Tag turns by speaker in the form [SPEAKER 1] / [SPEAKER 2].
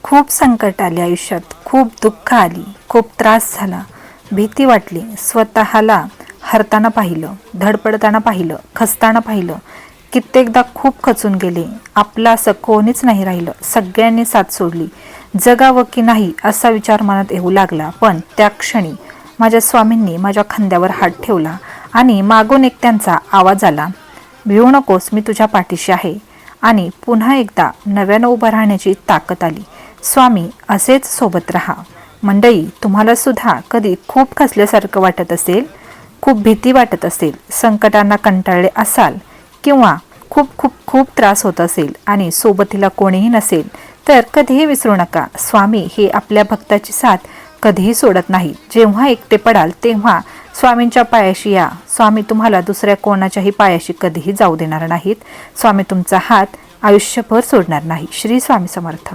[SPEAKER 1] खूप संकट आले आयुष्यात, खूप दुःख आली, खूप त्रास झाला, भीती वाटली, स्वतःला हरताना पाहिलं, धडपडताना पाहिलं, खचताना पाहिलं, कित्येकदा खूप खचून गेले. आपलं असं कोणीच नाही राहिलं, सगळ्यांनी साथ सोडली. जगावं की नाही असा विचार मनात येऊ लागला. पण त्या क्षणी माझ्या स्वामींनी माझ्या खांद्यावर हात ठेवला आणि मागून एक त्यांचा आवाज आला, भिवू नकोस, मी तुझ्या पाठीशी आहे. आणि पुन्हा एकदा नव्यानं उभं राहण्याची ताकद आली. स्वामी असेच सोबत राहा. मंडळी, तुम्हाला सुद्धा कधी खूप खचल्यासारखं वाटत असेल, खूप भीती वाटत असेल, संकटांना कंटाळले असाल किंवा खूप खूप खूप त्रास होत असेल आणि सोबतीला कोणीही नसेल, तर कधीही विसरू नका, स्वामी हे आपल्या भक्ताची साथ कधीही सोडत नाही. जेव्हा एकटे पडाल तेव्हा स्वामींच्या पायाशी या. स्वामी तुम्हाला दुसऱ्या कोणाच्याही पायाशी कधीही जाऊ देणार नाहीत. स्वामी तुमचा हात आयुष्यभर सोडणार नाही. श्री स्वामी समर्थ.